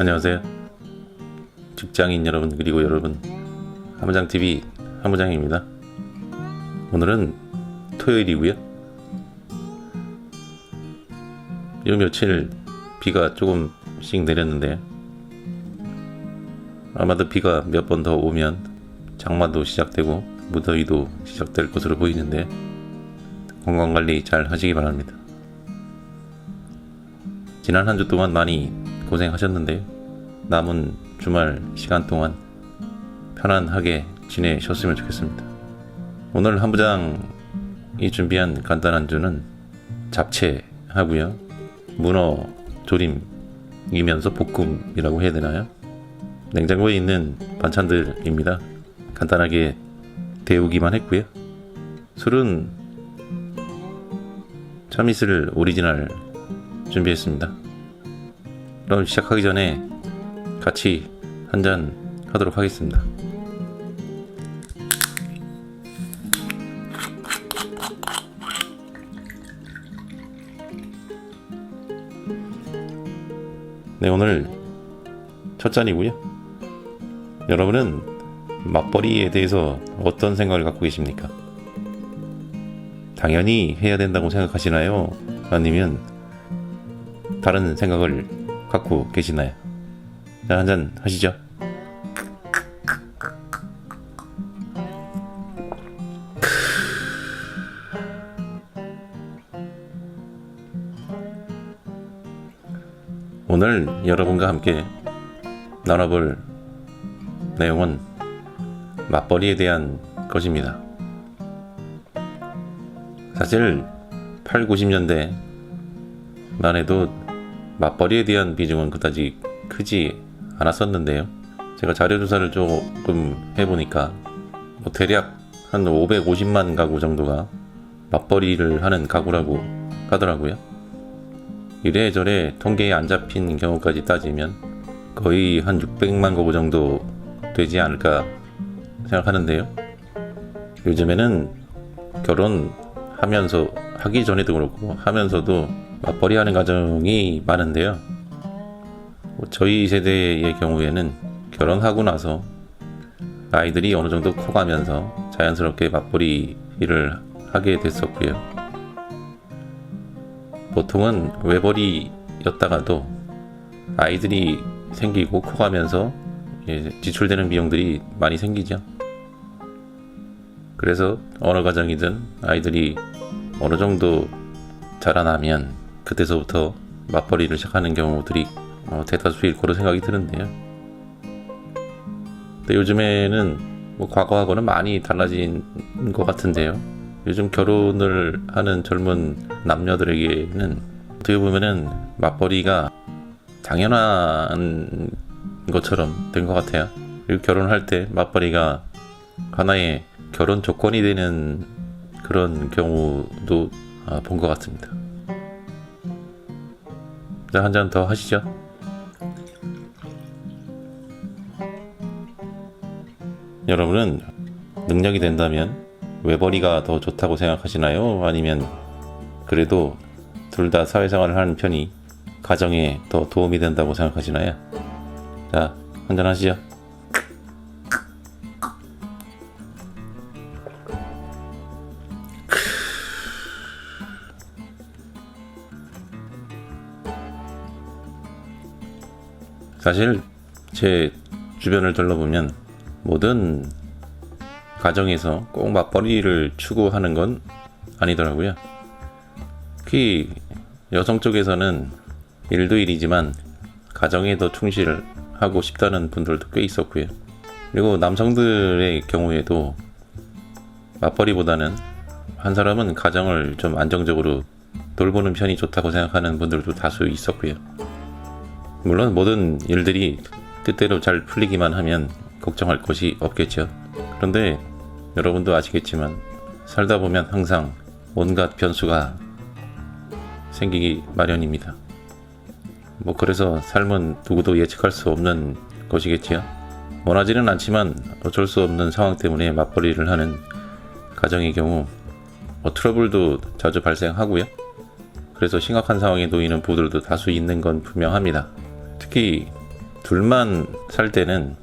안녕하세요. 직장인 여러분 그리고 여러분, 한무장TV 한무장입니다. 오늘은 토요일이고요. 요 며칠 비가 조금씩 내렸는데 아마도 비가 몇 번 더 오면 장마도 시작되고 무더위도 시작될 것으로 보이는데 건강관리 잘 하시기 바랍니다. 지난 한 주 동안 많이 고생하셨는데 남은 주말 시간 동안 편안하게 지내셨으면 좋겠습니다. 오늘 한부장이 준비한 간단한 주는 잡채 하고요, 문어 조림이면서 볶음이라고 해야 되나요? 냉장고에 있는 반찬들입니다. 간단하게 데우기만 했고요. 술은 참이슬 오리지널 준비했습니다. 그럼 시작하기 전에 같이 한잔 하도록 하겠습니다. 네, 오늘 첫 잔이고요. 여러분은 맞벌이에 대해서 어떤 생각을 갖고 계십니까? 당연히 해야 된다고 생각하시나요? 아니면 다른 생각을 갖고 계시나요? 자, 한잔 하시죠. 오늘 여러분과 함께 나눠볼 내용은 맞벌이에 대한 것입니다. 사실 8, 90년대만 해도 맞벌이에 대한 비중은 그다지 크지 않았었는데요. 제가 자료조사를 조금 해보니까 대략 한 550만 가구 정도가 맞벌이를 하는 가구라고 하더라고요. 이래저래 통계에 안 잡힌 경우까지 따지면 거의 한 600만 가구 정도 되지 않을까 생각하는데요. 요즘에는 결혼하면서, 하기 전에도 그렇고 하면서도 맞벌이 하는 가정이 많은데요. 저희 세대의 경우에는 결혼하고 나서 아이들이 어느 정도 커가면서 자연스럽게 맞벌이를 하게 됐었고요. 보통은 외벌이였다가도 아이들이 생기고 커가면서 지출되는 비용들이 많이 생기죠. 그래서 어느 가정이든 아이들이 어느 정도 자라나면 그때서부터 맞벌이를 시작하는 경우들이 대다수일 거로 생각이 드는데요. 근데 요즘에는 과거하고는 많이 달라진 것 같은데요. 요즘 결혼을 하는 젊은 남녀들에게는 어떻게 보면은 맞벌이가 당연한 것처럼 된 것 같아요. 그리고 결혼할 때 맞벌이가 하나의 결혼 조건이 되는 그런 경우도 본 것 같습니다. 자, 한 잔 더 하시죠. 여러분은 능력이 된다면 외벌이가 더 좋다고 생각하시나요? 아니면 그래도 둘 다 사회생활을 하는 편이 가정에 더 도움이 된다고 생각하시나요? 자, 한잔 하시죠. 사실 제 주변을 둘러보면 모든 가정에서 꼭 맞벌이를 추구하는 건 아니더라고요. 특히 여성 쪽에서는 일도 일이지만 가정에 더 충실하고 싶다는 분들도 꽤 있었고요. 그리고 남성들의 경우에도 맞벌이보다는 한 사람은 가정을 좀 안정적으로 돌보는 편이 좋다고 생각하는 분들도 다수 있었고요. 물론 모든 일들이 뜻대로 잘 풀리기만 하면 걱정할 것이 없겠죠. 그런데 여러분도 아시겠지만 살다 보면 항상 온갖 변수가 생기기 마련입니다. 그래서 삶은 누구도 예측할 수 없는 것이겠지요. 원하지는 않지만 어쩔 수 없는 상황 때문에 맞벌이를 하는 가정의 경우 트러블도 자주 발생하고요. 그래서 심각한 상황에 놓이는 부부들도 다수 있는 건 분명합니다. 특히 둘만 살 때는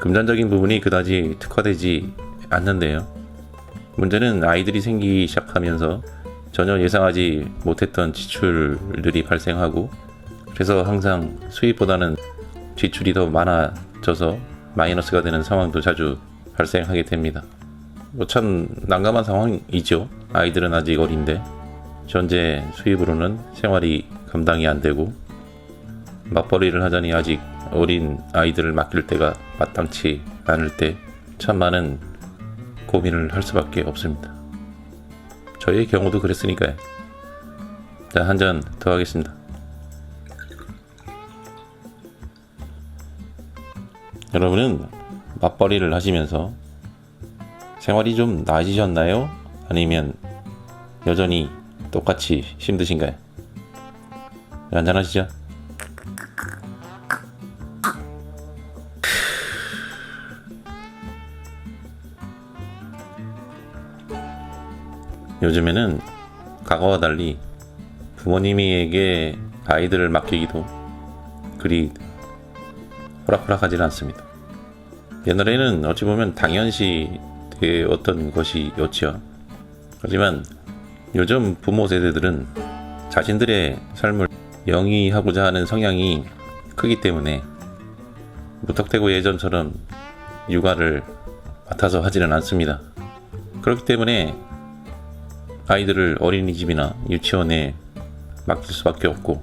금전적인 부분이 그다지 특화되지 않는데요. 문제는 아이들이 생기기 시작하면서 전혀 예상하지 못했던 지출들이 발생하고, 그래서 항상 수입보다는 지출이 더 많아져서 마이너스가 되는 상황도 자주 발생하게 됩니다. 참 난감한 상황이죠. 아이들은 아직 어린데 현재 수입으로는 생활이 감당이 안 되고, 맞벌이를 하자니 아직 어린 아이들을 맡길 때가 마땅치 않을 때 참 많은 고민을 할 수밖에 없습니다. 저의 경우도 그랬으니까요. 자, 한 잔 더 하겠습니다. 여러분은 맞벌이를 하시면서 생활이 좀 나아지셨나요? 아니면 여전히 똑같이 힘드신가요? 한잔 하시죠. 요즘에는 과거와 달리 부모님에게 아이들을 맡기기도 그리 호락호락하지는 않습니다. 옛날에는 어찌 보면 당연시 어떤 것이었죠. 하지만 요즘 부모 세대들은 자신들의 삶을 영위하고자 하는 성향이 크기 때문에 무턱대고 예전처럼 육아를 맡아서 하지는 않습니다. 그렇기 때문에 아이들을 어린이집이나 유치원에 맡길 수밖에 없고,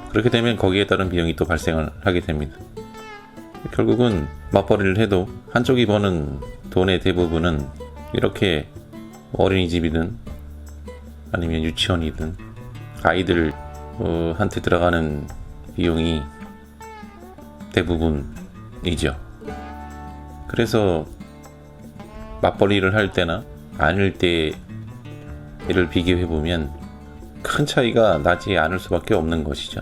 그렇게 되면 거기에 따른 비용이 또 발생을 하게 됩니다. 결국은 맞벌이를 해도 한쪽이 버는 돈의 대부분은 이렇게 어린이집이든 아니면 유치원이든 아이들 한테 들어가는 비용이 대부분이죠. 그래서 맞벌이를 할 때나 아닐 때를 비교해보면 큰 차이가 나지 않을 수밖에 없는 것이죠.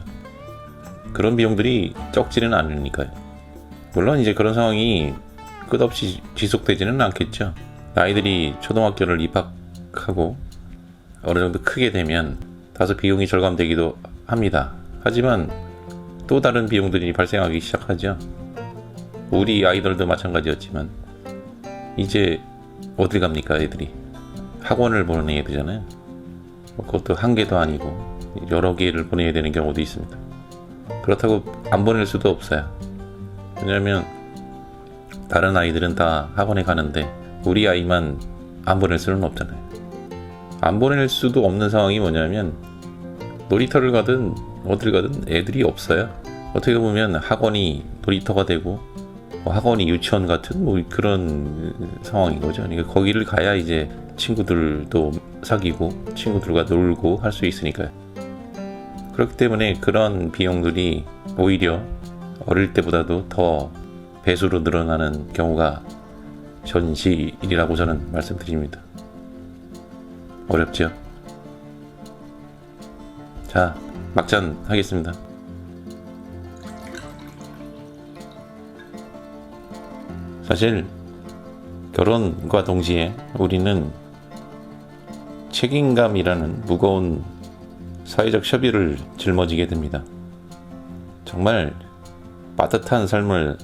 그런 비용들이 적지는 않으니까요. 물론 이제 그런 상황이 끝없이 지속되지는 않겠죠. 아이들이 초등학교를 입학하고 어느 정도 크게 되면 다소 비용이 절감되기도 합니다. 하지만 또 다른 비용들이 발생하기 시작하죠. 우리 아이들도 마찬가지였지만 이제 어딜 갑니까? 애들이 학원을 보내야 되잖아요. 그것도 한 개도 아니고 여러 개를 보내야 되는 경우도 있습니다. 그렇다고 안 보낼 수도 없어요. 왜냐하면 다른 아이들은 다 학원에 가는데 우리 아이만 안 보낼 수는 없잖아요. 안 보낼 수도 없는 상황이 뭐냐면 놀이터를 가든 어딜 가든 애들이 없어요. 어떻게 보면 학원이 놀이터가 되고 학원이 유치원 같은 그런 상황인 거죠. 그러니까 거기를 가야 이제 친구들도 사귀고 친구들과 놀고 할 수 있으니까요. 그렇기 때문에 그런 비용들이 오히려 어릴 때보다도 더 배수로 늘어나는 경우가 현실이라고 저는 말씀드립니다. 어렵죠? 자, 막잔 하겠습니다. 사실 결혼과 동시에 우리는 책임감이라는 무거운 사회적 협의를 짊어지게 됩니다. 정말 빠듯한 삶을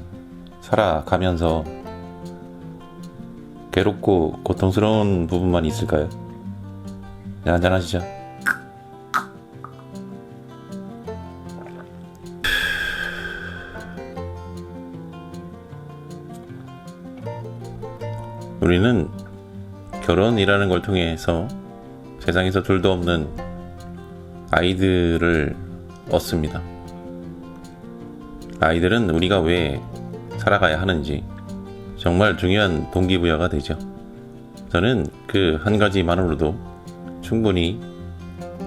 살아가면서 괴롭고 고통스러운 부분만 있을까요? 네, 한잔 하시죠. 우리는 결혼이라는 걸 통해서 세상에서 둘도 없는 아이들을 얻습니다. 아이들은 우리가 왜 살아가야 하는지 정말 중요한 동기부여가 되죠. 저는 그 한 가지만으로도 충분히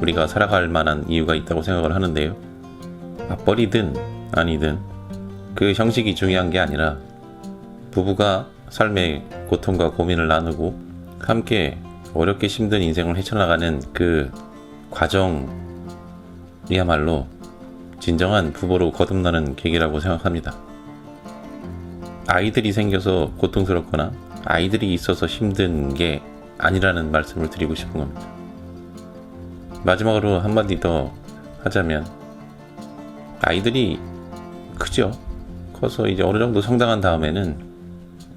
우리가 살아갈 만한 이유가 있다고 생각을 하는데요. 맞벌이든 아니든 그 형식이 중요한 게 아니라 부부가 삶의 고통과 고민을 나누고 함께 어렵게 힘든 인생을 헤쳐나가는 그 과정이야말로 진정한 부부로 거듭나는 계기라고 생각합니다. 아이들이 생겨서 고통스럽거나 아이들이 있어서 힘든 게 아니라는 말씀을 드리고 싶은 겁니다. 마지막으로 한마디 더 하자면 아이들이 크죠. 커서 이제 어느 정도 성장한 다음에는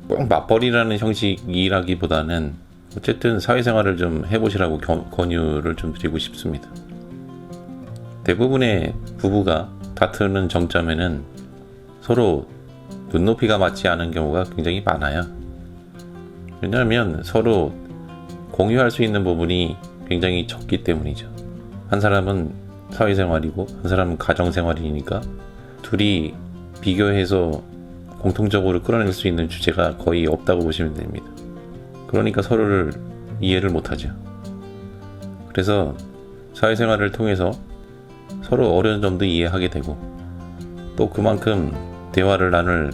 꼭 맞벌이라는 형식이라기보다는 어쨌든 사회생활을 좀 해보시라고 권유를 좀 드리고 싶습니다. 대부분의 부부가 다투는 정점에는 서로 눈높이가 맞지 않은 경우가 굉장히 많아요. 왜냐하면 서로 공유할 수 있는 부분이 굉장히 적기 때문이죠. 한 사람은 사회생활이고 한 사람은 가정생활이니까 둘이 비교해서 공통적으로 끌어낼 수 있는 주제가 거의 없다고 보시면 됩니다. 그러니까 서로를 이해를 못하죠. 그래서 사회생활을 통해서 서로 어려운 점도 이해하게 되고 또 그만큼 대화를 나눌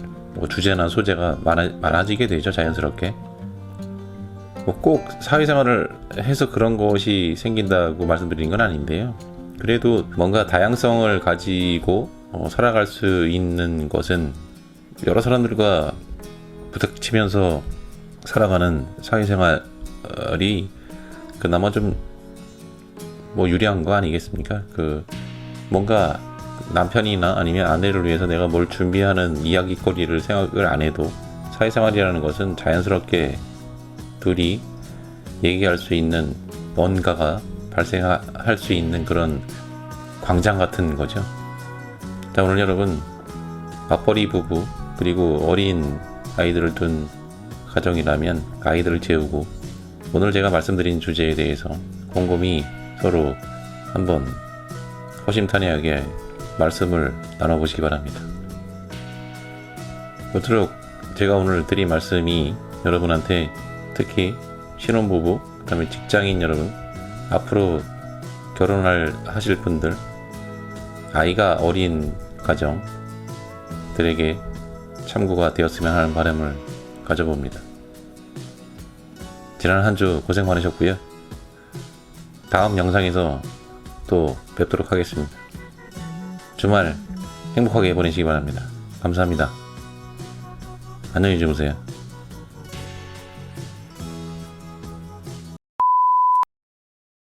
주제나 소재가 많아지게 되죠. 자연스럽게. 꼭 사회생활을 해서 그런 것이 생긴다고 말씀드리는 건 아닌데요. 그래도 뭔가 다양성을 가지고 살아갈 수 있는 것은 여러 사람들과 부닥치면서 살아가는 사회생활이 그나마 좀 유리한 거 아니겠습니까? 뭔가 남편이나 아니면 아내를 위해서 내가 뭘 준비하는 이야기거리를 생각을 안 해도 사회생활이라는 것은 자연스럽게 둘이 얘기할 수 있는 뭔가가 발생할 수 있는 그런 광장 같은 거죠. 자, 오늘 여러분 맞벌이 부부 그리고 어린 아이들을 둔 가정이라면 아이들을 재우고 오늘 제가 말씀드린 주제에 대해서 곰곰이 서로 한번 허심탄회하게 말씀을 나눠보시기 바랍니다. 모쪼록 제가 오늘 드린 말씀이 여러분한테 특히 신혼부부, 그 다음에 직장인 여러분, 앞으로 하실 분들, 아이가 어린 가정들에게 참고가 되었으면 하는 바람을 가져봅니다. 지난 한 주 고생 많으셨고요. 다음 영상에서 또 뵙도록 하겠습니다. 주말 행복하게 보내시기 바랍니다. 감사합니다. 안녕히 주무세요.